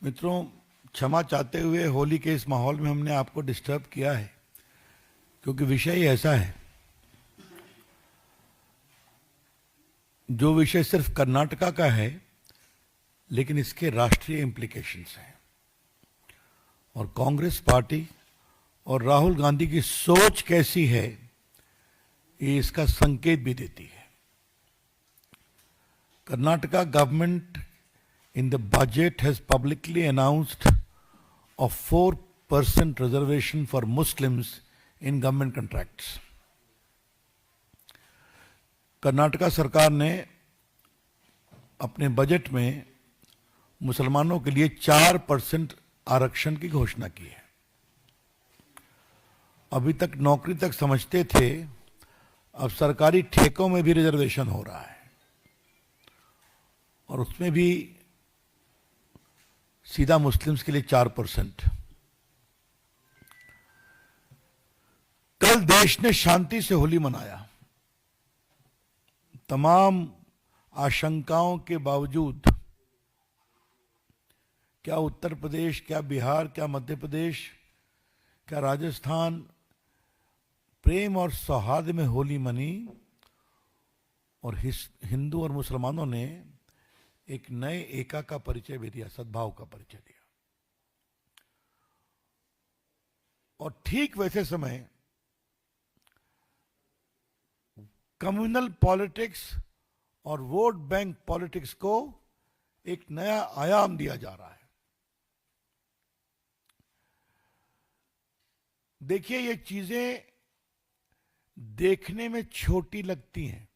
मित्रों, क्षमा चाहते हुए होली के इस माहौल में हमने आपको डिस्टर्ब किया है, क्योंकि विषय ही ऐसा है जो विषय सिर्फ कर्नाटका का है, लेकिन इसके राष्ट्रीय इम्प्लीकेशंस हैं। और कांग्रेस पार्टी और राहुल गांधी की सोच कैसी है, ये इसका संकेत भी देती है। Karnataka government in the budget has publicly announced a 4% reservation for Muslims in government contracts. Karnataka सरकार ने अपने बजट में मुसलमानों के लिए 4% आरक्षण की घोषणा की है। अभी तक नौकरी तक समझते थे, अब सरकारी ठेकों में भी रिजर्वेशन हो रहा है, और उसमें भी सीधा मुस्लिम्स के लिए 4%। कल देश ने शांति से होली मनाया। तमाम आशंकाओं के बावजूद, क्या उत्तर प्रदेश, क्या बिहार, क्या मध्य प्रदेश, क्या राजस्थान प्रेम और सौहार्द में होली मनी, और हिंदू और मुसलमानों ने एक नए एका का परिचय भी दिया, सद्भाव का परिचय दिया। और ठीक वैसे समय कम्युनल पॉलिटिक्स और वोट बैंक पॉलिटिक्स को एक नया आयाम दिया जा रहा है। देखिए, ये चीजें देखने में छोटी लगती हैं।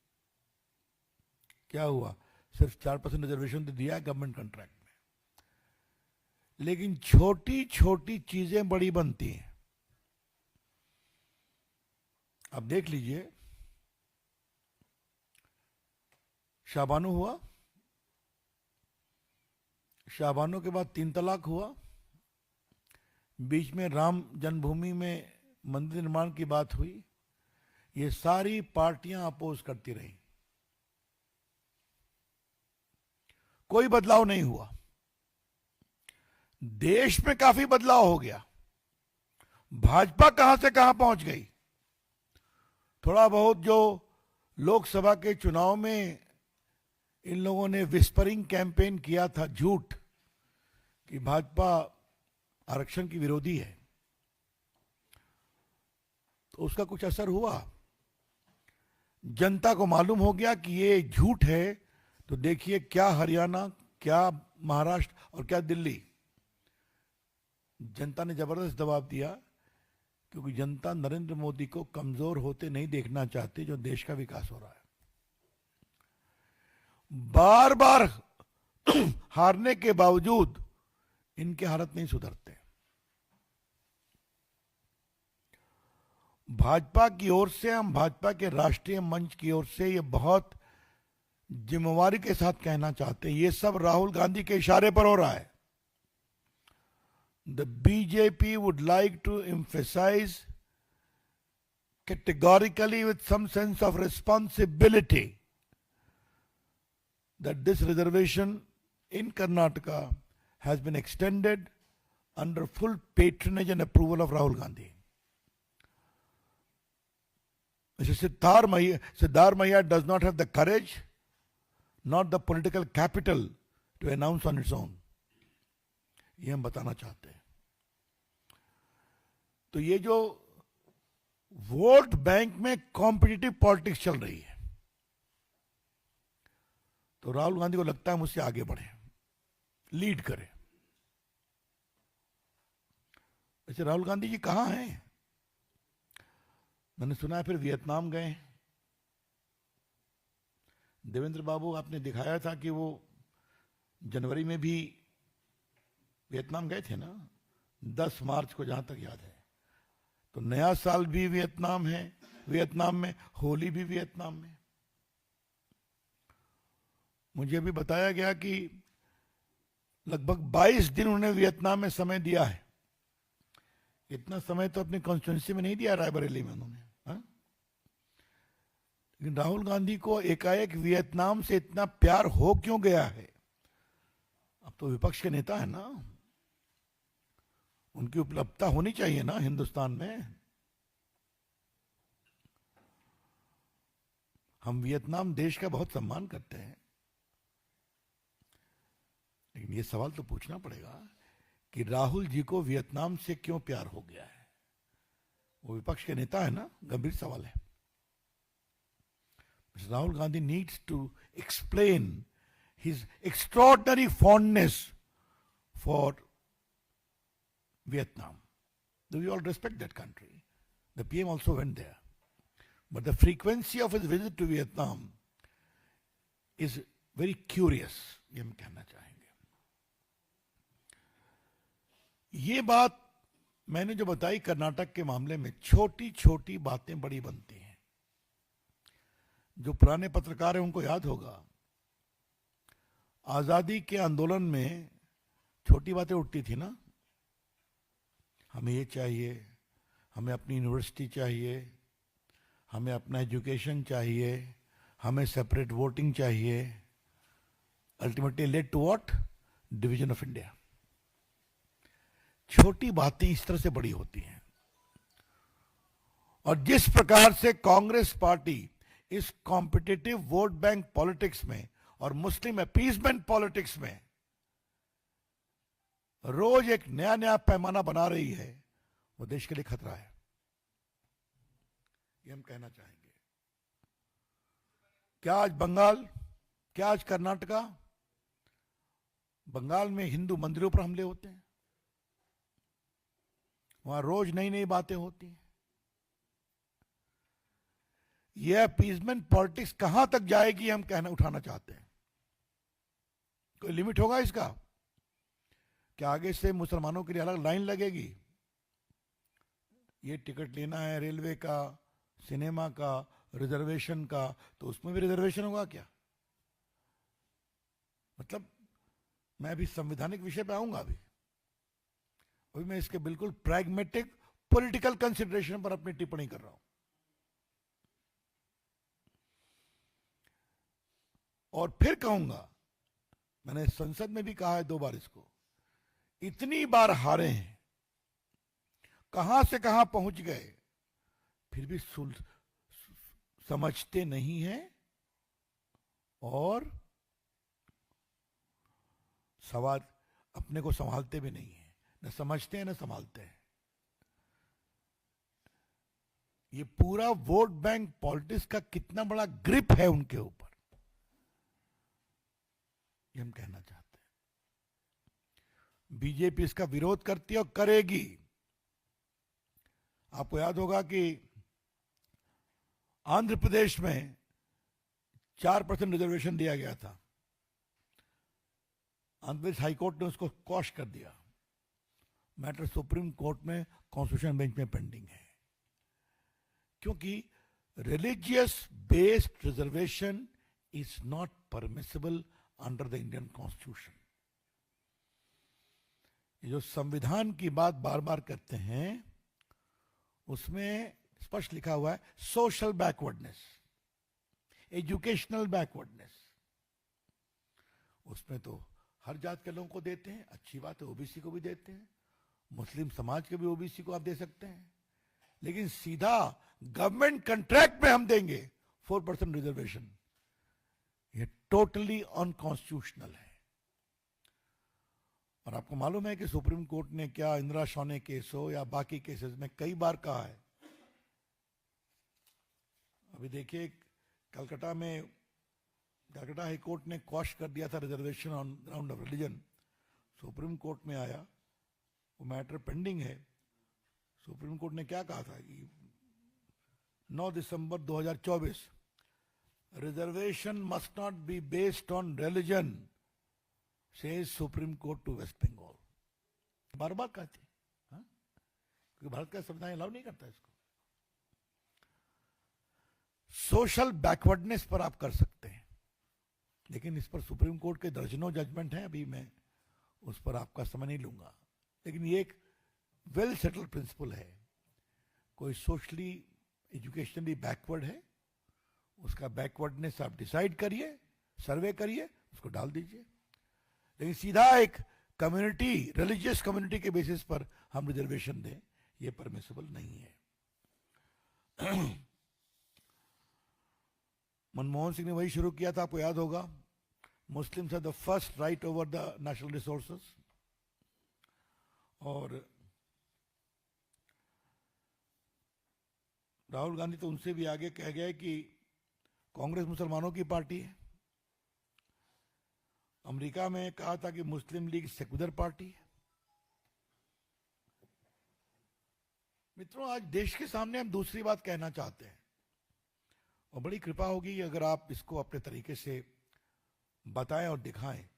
क्या हुआ, सिर्फ 4% रिजर्वेशन तो दिया है गवर्नमेंट कॉन्ट्रैक्ट में, लेकिन छोटी छोटी चीजें बड़ी बनती हैं। अब देख लीजिए, शाबानो हुआ, शाबानो के बाद 3 तलाक हुआ, बीच में राम जन्मभूमि में मंदिर निर्माण की बात हुई। ये सारी पार्टियां अपोज करती रही, कोई बदलाव नहीं हुआ। देश में काफी बदलाव हो गया। भाजपा कहां से कहां पहुंच गई। थोड़ा बहुत जो लोकसभा के चुनाव में इन लोगों ने विस्परिंग कैंपेन किया था, झूठ, कि भाजपा आरक्षण की विरोधी है, तो उसका कुछ असर हुआ। जनता को मालूम हो गया कि ये झूठ है, तो देखिए क्या हरियाणा, क्या महाराष्ट्र और क्या दिल्ली, जनता ने जबरदस्त दबाव दिया, क्योंकि जनता नरेंद्र मोदी को कमजोर होते नहीं देखना चाहती, जो देश का विकास हो रहा है। बार बार हारने के बावजूद इनके हालत नहीं सुधरते। भाजपा की ओर से, हम भाजपा के राष्ट्रीय मंच की ओर से ये बहुत जिम्मेवारी के साथ कहना चाहते हैं, ये सब राहुल गांधी के इशारे पर हो रहा है। The BJP would like to emphasise categorically with some sense of responsibility that this reservation in Karnataka has been extended under full patronage and approval of Rahul Gandhi. Mr. Siddhar Maiya does not have the courage, not the political capital to announce on its own. ये हम बताना चाहते हैं। तो ये जो vote bank में competitive politics चल रही है, तो राहुल गांधी को लगता है मुझसे आगे बढ़े, लीड करे। वैसे राहुल गांधी जी कहां हैं? मैंने सुना है फिर वियतनाम गए। देवेंद्र बाबू, आपने दिखाया था कि वो जनवरी में भी वियतनाम गए थे ना, 10 मार्च को, जहां तक याद है। तो नया साल भी वियतनाम है, वियतनाम में होली भी वियतनाम में। मुझे अभी बताया गया कि लगभग 22 दिन उन्होंने वियतनाम में समय दिया है। इतना समय तो अपनी कॉन्स्टिट्यूंसी में नहीं दिया रायबरेली में उन्होंने। लेकिन राहुल गांधी को एकाएक वियतनाम से इतना प्यार हो क्यों गया है? अब तो विपक्ष के नेता है ना, उनकी उपलब्धता होनी चाहिए ना हिंदुस्तान में। हम वियतनाम देश का बहुत सम्मान करते हैं, लेकिन ये सवाल तो पूछना पड़ेगा कि राहुल जी को वियतनाम से क्यों प्यार हो गया है। वो विपक्ष के नेता है ना, गंभीर सवाल है। Rahul Gandhi needs to explain his extraordinary fondness for Vietnam. Do we all respect that country? The PM also went there. But the frequency of his visit to Vietnam is very curious, ये हम कहना चाहेंगे। ये बात मैंने जो बताई कर्नाटक के मामले में, छोटी छोटी बातें बड़ी बनती हैं। जो पुराने पत्रकार हैं उनको याद होगा, आजादी के आंदोलन में छोटी बातें उठती थी ना, हमें ये चाहिए, हमें अपनी यूनिवर्सिटी चाहिए, हमें अपना एजुकेशन चाहिए, हमें सेपरेट वोटिंग चाहिए। Ultimately led to what? Division of India. छोटी बातें इस तरह से बड़ी होती हैं। और जिस प्रकार से कांग्रेस पार्टी इस कॉम्पिटिटिव वोट बैंक पॉलिटिक्स में और मुस्लिम अपीसमेंट पॉलिटिक्स में रोज एक नया नया पैमाना बना रही है, वो देश के लिए खतरा है, ये हम कहना चाहेंगे। क्या आज बंगाल, क्या आज कर्नाटका, बंगाल में हिंदू मंदिरों पर हमले होते हैं, वहां रोज नई नई बातें होती हैं। यह अपीजमेंट पॉलिटिक्स कहां तक जाएगी हम कहना उठाना चाहते हैं। कोई लिमिट होगा इसका? क्या आगे से मुसलमानों के लिए अलग लाइन लगेगी? ये टिकट लेना है रेलवे का, सिनेमा का, रिजर्वेशन का, तो उसमें भी रिजर्वेशन होगा क्या? मतलब मैं अभी संवैधानिक विषय पे आऊंगा। अभी मैं इसके बिल्कुल प्रैग्मेटिक पॉलिटिकल कंसिडरेशन पर अपनी टिप्पणी कर रहा हूं। और फिर कहूंगा, मैंने संसद में भी कहा है 2 बार इसको, इतनी बार हारे हैं, कहां से कहां पहुंच गए, फिर भी समझते नहीं हैं और सवाल अपने को संभालते भी नहीं है। न समझते हैं न संभालते हैं। ये पूरा वोट बैंक पॉलिटिक्स का कितना बड़ा ग्रिप है उनके ऊपर, ये हम कहना चाहते हैं। बीजेपी इसका विरोध करती है और करेगी। आपको याद होगा कि आंध्र प्रदेश में 4% रिजर्वेशन दिया गया था। आंध्र प्रदेश हाईकोर्ट ने उसको क्वॉश कर दिया। मैटर सुप्रीम कोर्ट में कॉन्स्टिट्यूशन बेंच में पेंडिंग है, क्योंकि religious based reservation is not permissible under the Indian constitution. ये जो संविधान की बात बार बार करते हैं, उसमें स्पष्ट लिखा हुआ है सोशल बैकवर्डनेस, एजुकेशनल बैकवर्डनेस। उसमें तो हर जात के लोगों को देते हैं, अच्छी बात है, ओबीसी को भी देते हैं, मुस्लिम समाज के भी ओबीसी को आप दे सकते हैं, लेकिन सीधा गवर्नमेंट कंट्रैक्ट में हम देंगे 4% रिजर्वेशन, ये टोटली अनकॉन्स्टिट्यूशनल है। और आपको मालूम है कि सुप्रीम कोर्ट ने क्या इंदिरा शौने केस हो या बाकी केसेस में कई बार कहा है। अभी देखिए कलकत्ता हाई कोर्ट ने क्वॉश कर दिया था reservation on ground of religion. Supreme court में आया, वो मैटर पेंडिंग है। सुप्रीम कोर्ट ने क्या कहा था कि 9 दिसंबर 2024 reservation must not be based on religion, says supreme court to west Bengal. बार बार कहते हैं, क्योंकि भारत का संविधान अलाउ नहीं करता इसको। सोशल बैकवर्डनेस पर आप कर सकते हैं, लेकिन इस पर सुप्रीम कोर्ट के दर्जनों जजमेंट हैं, अभी मैं उस पर आपका समय नहीं लूंगा। लेकिन ये एक वेल सेटल्ड प्रिंसिपल है, कोई सोशली एजुकेशनली बैकवर्ड है, उसका बैकवर्डनेस आप डिसाइड करिए, सर्वे करिए, उसको डाल दीजिए। लेकिन सीधा एक कम्युनिटी, रिलीजियस कम्युनिटी के बेसिस पर हम रिजर्वेशन दें, ये परमिसिबल नहीं है। मनमोहन सिंह ने वही शुरू किया था, आपको याद होगा, Muslims have the first right over the national resources. और राहुल गांधी तो उनसे भी आगे कह गए कि कांग्रेस मुसलमानों की पार्टी है। अमेरिका में कहा था कि मुस्लिम लीग सेक्युलर पार्टी है। मित्रों, आज देश के सामने हम दूसरी बात कहना चाहते हैं, और बड़ी कृपा होगी अगर आप इसको अपने तरीके से बताएं और दिखाएं।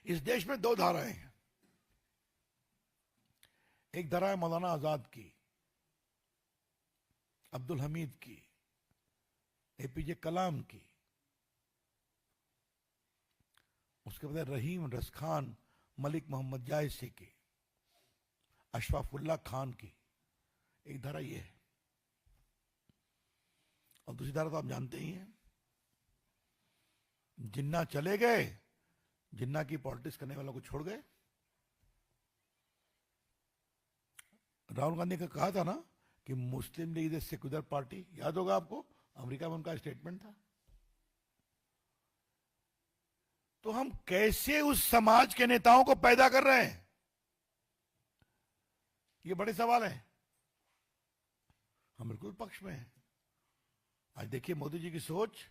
इस देश में दो धाराएं हैं। एक धारा है मौलाना आजाद की, अब्दुल हमीद की, एपीजे कलाम की, उसके बाद रहीम रसखान, मलिक मोहम्मद जायसी की, अशफाकुल्ला खान की। एक धारा ये है, और दूसरी धारा तो आप जानते ही हैं, जिन्ना चले गए, जिन्ना की पॉलिटिक्स करने वालों को छोड़ गए। राहुल गांधी का कहा था ना कि मुस्लिम लीग इज सेक्युलर पार्टी, याद होगा आपको, अमेरिका में उनका स्टेटमेंट था। तो हम कैसे उस समाज के नेताओं को पैदा कर रहे हैं, ये बड़े सवाल है। हम बिल्कुल पक्ष में हैं। आज देखिए मोदी जी की सोच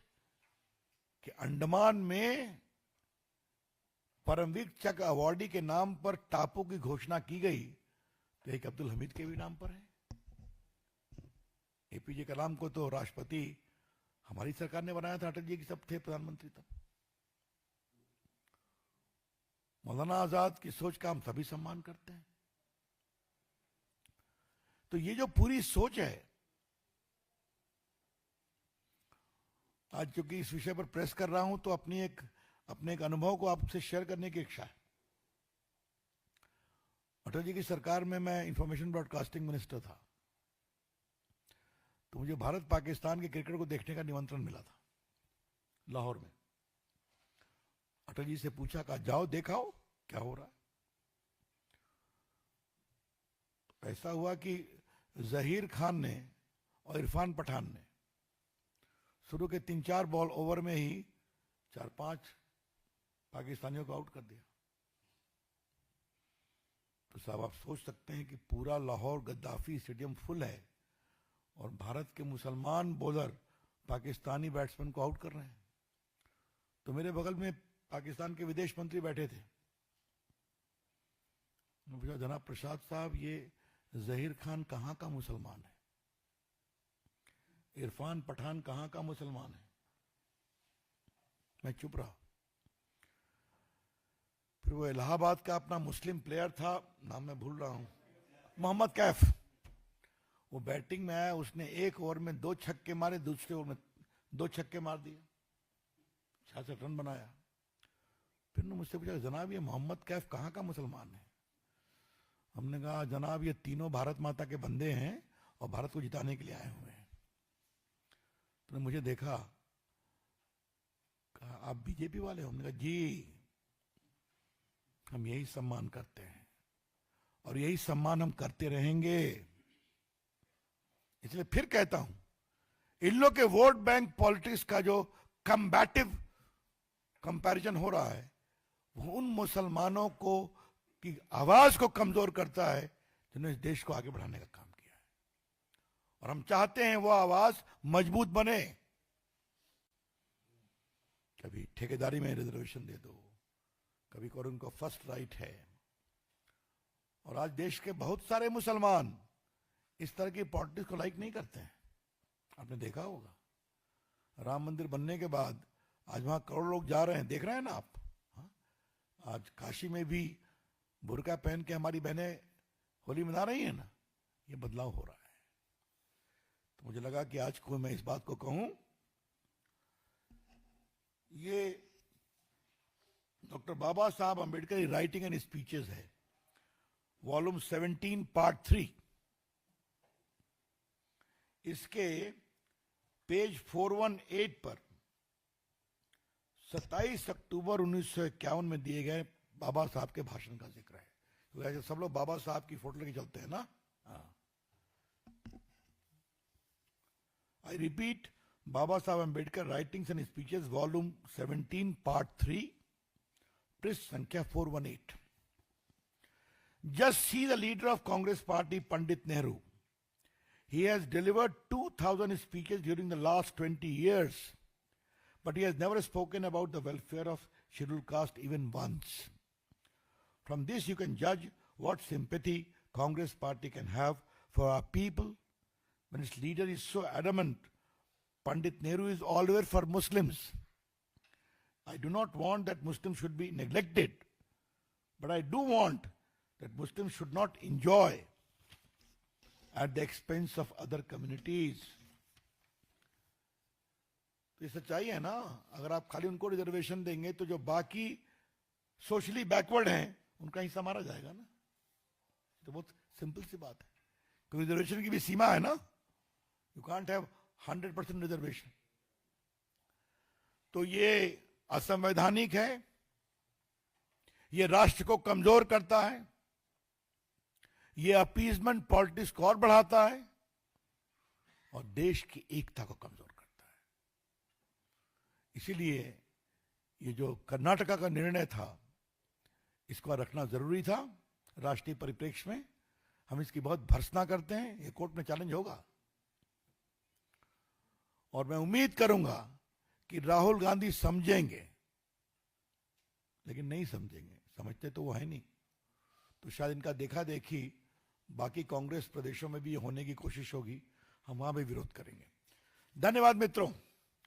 कि अंडमान में परमवीर चक्र अवार्डी के नाम पर टापू की घोषणा की गई, तो एक अब्दुल हमीद के भी नाम पर है। एपीजे कलाम को तो राष्ट्रपति हमारी सरकार ने बनाया था, अटल जी की सब थे प्रधानमंत्री तब। मौलाना आजाद की सोच का हम सभी सम्मान करते हैं। तो ये जो पूरी सोच है, आज चूंकि इस विषय पर प्रेस कर रहा हूं तो अपने एक अनुभव को आपसे शेयर करने की इच्छा है। अटल जी की सरकार में मैं इंफॉर्मेशन ब्रॉडकास्टिंग मिनिस्टर था, तो मुझे भारत पाकिस्तान के क्रिकेट को देखने का निमंत्रण मिला था लाहौर में। अटल जी से पूछा, कहा जाओ देखाओ क्या हो रहा है। तो ऐसा हुआ कि जहीर खान ने और इरफान पठान ने शुरू के 3-4 बॉल ओवर में ही 4-5 पाकिस्तानियों को आउट कर दिया। तो साहब आप सोच सकते हैं कि पूरा लाहौर गद्दाफी स्टेडियम फुल है और भारत के मुसलमान बॉलर पाकिस्तानी बैट्समैन को आउट कर रहे हैं। तो मेरे बगल में पाकिस्तान के विदेश मंत्री बैठे थे। पूछा, जनाब प्रसाद साहब, ये जहीर खान कहां का मुसलमान है, इरफान पठान कहां का मुसलमान है? मैं चुप रहा। फिर वो इलाहाबाद का अपना मुस्लिम प्लेयर था, नाम मैं भूल रहा हूं, मोहम्मद कैफ, वो बैटिंग में आया, उसने एक ओवर में 2 छक्के मारे, दूसरे ओवर में 2 छक्के मार दिए, 66 रन बनाया। फिर ने मुझसे पूछा, जनाब ये मोहम्मद कैफ कहां का मुसलमान है? हमने कहा, जनाब ये तीनों भारत माता के बंदे हैं और भारत को जिताने के लिए आए हुए हैं। तो मुझे देखा, कहा आप बीजेपी वाले हो? हमने कहा जी, हम यही सम्मान करते हैं और यही सम्मान हम करते रहेंगे। इसलिए फिर कहता हूं, इन लोग के वोट बैंक पॉलिटिक्स का जो कम्बैटिव कंपैरिजन हो रहा है, वो उन मुसलमानों को की आवाज को कमजोर करता है जिन्होंने इस देश को आगे बढ़ाने का काम किया है। और हम चाहते हैं वो आवाज मजबूत बने। कभी ठेकेदारी में रिजर्वेशन दे दो, कभी को उनको फर्स्ट राइट है। और आज देश के बहुत सारे मुसलमान इस तरह की पॉलिटिक्स को लाइक नहीं करते हैं। आपने देखा होगा, राम मंदिर बनने के बाद आज वहां करोड़ों लोग जा रहे हैं, देख रहे हैं ना आप। हाँ? आज काशी में भी बुर्का पहन के हमारी बहनें होली मना रही है ना, ये बदलाव हो रहा है। तो मुझे लगा कि आज को मैं इस बात को कहूं। ये डॉक्टर बाबा साहब अंबेडकर की राइटिंग एंड स्पीचेस है, वॉल्यूम 17 पार्ट 3। इसके पेज 418 पर 27 अक्टूबर 1951 में दिए गए बाबा साहब के भाषण का जिक्र है, क्योंकि ऐसे सब लोग बाबा साहब की फोटो लेके चलते हैं ना। I repeat, Baba Saheb Ambedkar writings and speeches volume 17 part 3, पृष्ठ संख्या 418। Just see the leader of Congress party, Pandit Nehru. He has delivered 2,000 speeches during the last 20 years, but he has never spoken about the welfare of scheduled caste even once. From this you can judge what sympathy Congress party can have for our people when its leader is so adamant. Pandit Nehru is always for Muslims. I do not want that Muslims should be neglected, but I do want that Muslims should not enjoy at the expense of other communities. तो ये सच्चाई है ना। अगर आप खाली उनको reservation देंगे तो जो बाकी सोशली बैकवर्ड हैं उनका हिस्सा मारा जाएगा ना। तो बहुत सिंपल सी बात है, क्योंकि रिजर्वेशन की भी सीमा है ना। You can't have 100% reservation. तो ये असंवैधानिक है, ये राष्ट्र को कमजोर करता है, ये अपीजमेंट पॉलिटिक्स को और बढ़ाता है और देश की एकता को कमजोर करता है। इसीलिए ये जो कर्नाटका का निर्णय था, इसको रखना जरूरी था राष्ट्रीय परिप्रेक्ष्य में। हम इसकी बहुत भर्त्सना करते हैं, ये कोर्ट में चैलेंज होगा और मैं उम्मीद करूंगा कि राहुल गांधी समझेंगे, लेकिन नहीं समझेंगे। समझते तो वो है नहीं, तो शायद इनका देखा देखी बाकी कांग्रेस प्रदेशों में भी होने की कोशिश होगी, हम वहां भी विरोध करेंगे। धन्यवाद मित्रों।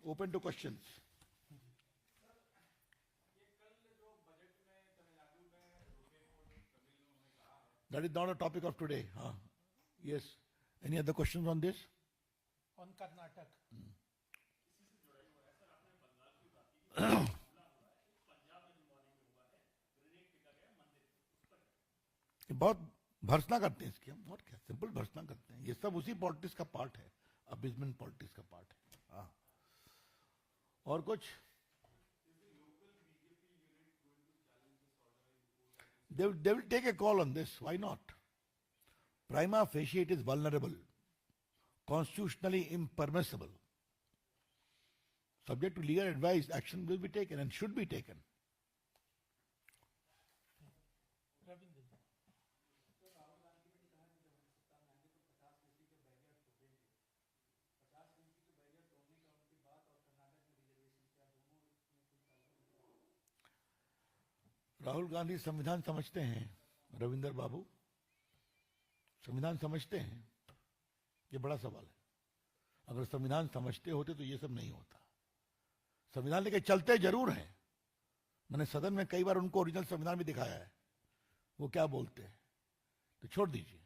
Open two questions. That is not a topic of today. Yes. Any other questions on this? On Karnataka. बहुत भर्त्सना करते हैं इसकी, हम और क्या, सिंपल भर्त्सना करते हैं। ये सब उसी पॉलिटिक्स का पार्ट है, अबिजमेंट पॉलिटिक्स का पार्ट है। हाँ, और कुछ? They will take a call on this. Why not? Prima facie it is vulnerable, constitutionally impermissible. Subject to legal advice, action will be taken and should be taken. Rahul Gandhi संविधान समझते हैं, रविंदर बाबू संविधान समझते हैं? ये बड़ा सवाल है। अगर संविधान समझते होते तो ये सब नहीं होता। संविधान लेके चलते जरूर हैं, मैंने सदन में कई बार उनको ओरिजिनल संविधान भी दिखाया है, वो क्या बोलते हैं, तो छोड़ दीजिए।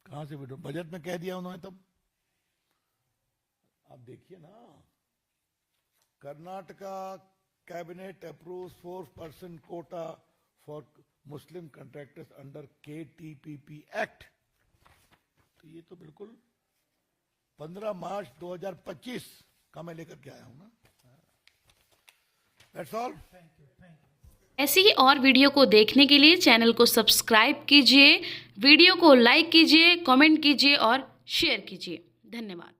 कहां से विड्रॉ? बजट में कह दिया उन्होंने तब। आप देखिए ना, Karnataka cabinet approves 4% Kota for Muslim contractors under KTPP act. तो ये तो बिल्कुल 15 मार्च 2025 का मैं लेकर के आया हूं ना। That's all. ऐसी ही और वीडियो को देखने के लिए चैनल को सब्सक्राइब कीजिए, वीडियो को लाइक कीजिए, कमेंट कीजिए और शेयर कीजिए। धन्यवाद।